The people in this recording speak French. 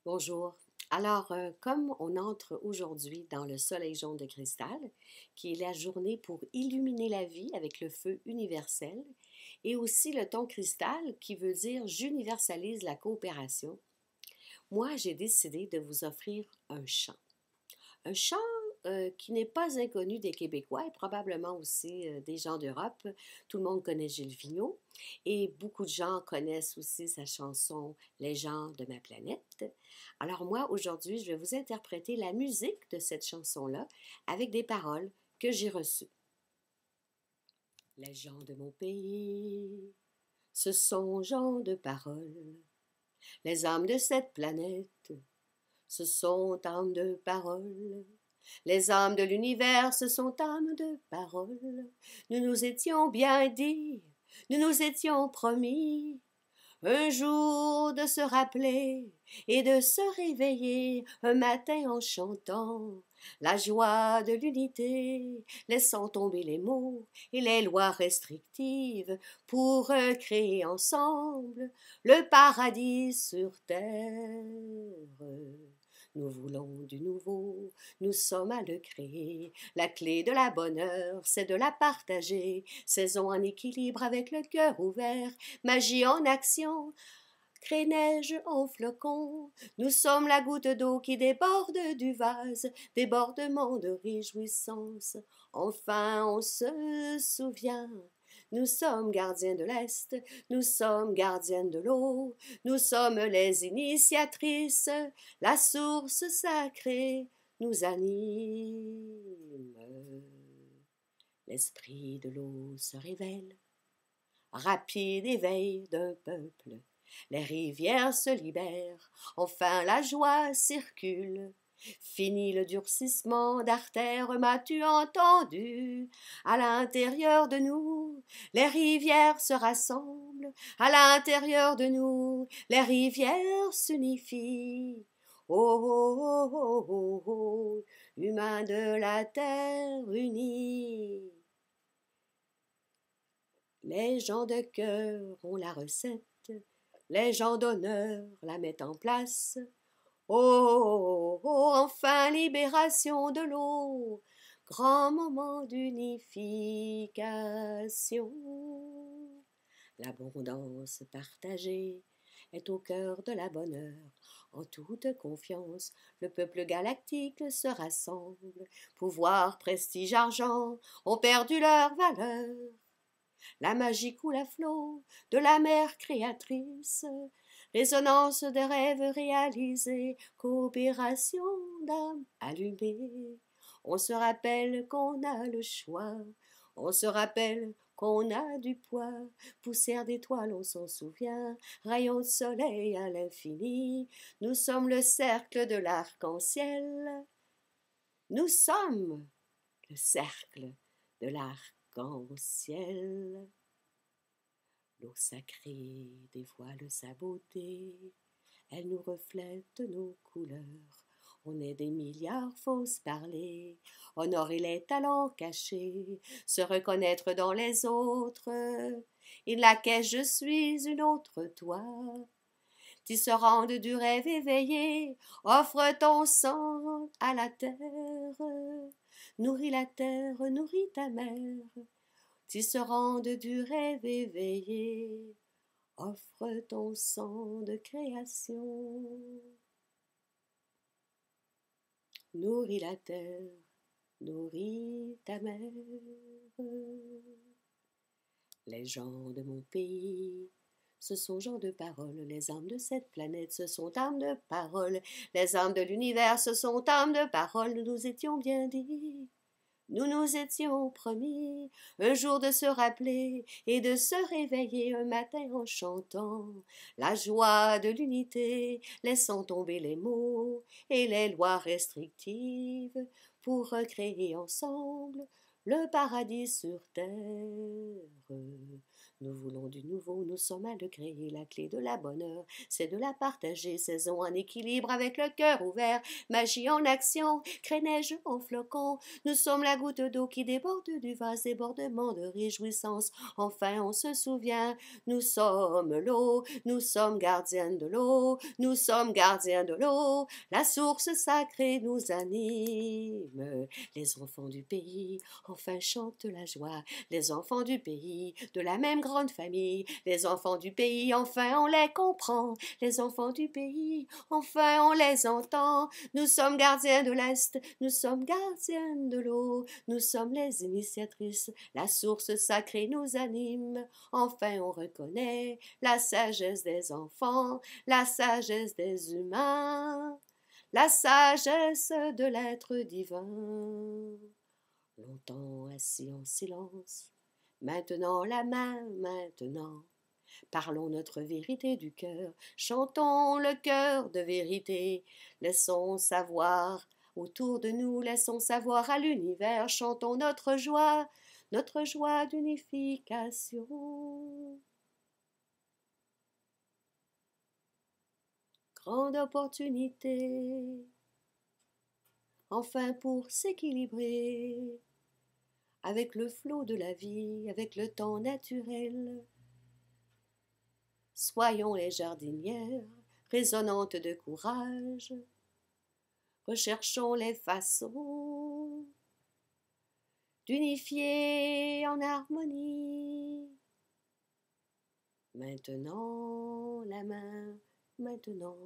Bonjour. Alors, comme on entre aujourd'hui dans le soleil jaune de cristal, qui est la journée pour illuminer la vie avec le feu universel, et aussi le ton cristal, qui veut dire j'universalise la coopération, moi, j'ai décidé de vous offrir un chant. Un chant qui n'est pas inconnu des Québécois et probablement aussi des gens d'Europe. Tout le monde connaît Gilles Vigneault et beaucoup de gens connaissent aussi sa chanson Les gens de ma planète. Alors moi, aujourd'hui, je vais vous interpréter la musique de cette chanson-là avec des paroles que j'ai reçues. Les gens de mon pays, ce sont gens de parole. Les âmes de cette planète, ce sont âmes de parole. Les âmes de l'univers, ce sont âmes de parole. Nous nous étions bien dit, nous nous étions promis, un jour de se rappeler et de se réveiller un matin en chantant la joie de l'unité, laissant tomber les mots et les lois restrictives pour créer ensemble le paradis sur terre. Nous voulons du nouveau, nous sommes à le créer. La clé de la bonne heure, c'est de la partager. Saison en équilibre avec le cœur ouvert, magie en action, crée-neige en flocons. Nous sommes la goutte d'eau qui déborde du vase, débordement de réjouissance. Enfin, on se souvient. Nous sommes gardiens de l'Est, nous sommes gardiennes de l'eau, nous sommes les initiatrices, la source sacrée nous anime. L'esprit de l'eau se révèle, rapide éveil d'un peuple. Les rivières se libèrent, enfin la joie circule. Fini le durcissement d'artères, m'as-tu entendu? À l'intérieur de nous, les rivières se rassemblent. À l'intérieur de nous, les rivières s'unifient. Oh, oh, oh, oh, oh, humains de la terre unis. Les gens de cœur ont la recette, les gens d'honneur la mettent en place. Oh, oh, oh, enfin libération de l'eau, grand moment d'unification. L'abondance partagée est au cœur de la bonne heure. En toute confiance, le peuple galactique se rassemble. Pouvoir, prestige, argent ont perdu leur valeur. La magie coule à flot de la mer créatrice, résonance de rêves réalisés, coopération d'âmes allumées. On se rappelle qu'on a le choix, on se rappelle qu'on a du poids, poussière d'étoiles, on s'en souvient, rayons de soleil à l'infini, nous sommes le cercle de l'arc-en-ciel, nous sommes le cercle de l'arc-en-ciel. L'eau sacrée dévoile sa beauté, elle nous reflète nos couleurs. On est des milliards, faut se parler, honorer les talents cachés, se reconnaître dans les autres. Et laquelle je suis une autre toi, tisserande du rêve éveillé, offre ton sang à la terre, nourris la terre, nourris ta mère, tisserande du rêve éveillé, offre ton sang de création. Nourris la terre, nourris ta mère. Les gens de mon pays, ce sont gens de parole. Les âmes de cette planète, ce sont âmes de parole. Les âmes de l'univers, ce sont âmes de parole. Nous nous étions bien dit. Nous nous étions promis un jour de se rappeler et de se réveiller un matin en chantant la joie de l'unité, laissant tomber les mots et les lois restrictives pour recréer ensemble le paradis sur terre. Nous voulons du nouveau, nous sommes à le créer, la clé de la bonne heure, c'est de la partager, saison en équilibre avec le cœur ouvert, magie en action, crée-neige en flocons, nous sommes la goutte d'eau qui déborde du vase débordement de réjouissance, enfin on se souvient, nous sommes l'eau, nous sommes gardiennes de l'eau, nous sommes gardiens de l'eau, la source sacrée nous anime, les enfants du pays, enfin chantent la joie, les enfants du pays, de la même grande famille, les enfants du pays, enfin on les comprend, les enfants du pays, enfin on les entend, nous sommes gardiens de l'Est, nous sommes gardiennes de l'eau, nous sommes les initiatrices, la source sacrée nous anime, enfin on reconnaît la sagesse des enfants, la sagesse des humains, la sagesse de l'être divin. Longtemps assis en silence, maintenant la main, maintenant. Parlons notre vérité du cœur, chantons le cœur de vérité, laissons savoir autour de nous, laissons savoir à l'univers, chantons notre joie d'unification. Grande opportunité, enfin pour s'équilibrer, avec le flot de la vie, avec le temps naturel. Soyons les jardinières, résonnantes de courage, recherchons les façons d'unifier en harmonie. Maintenant, la main, maintenant.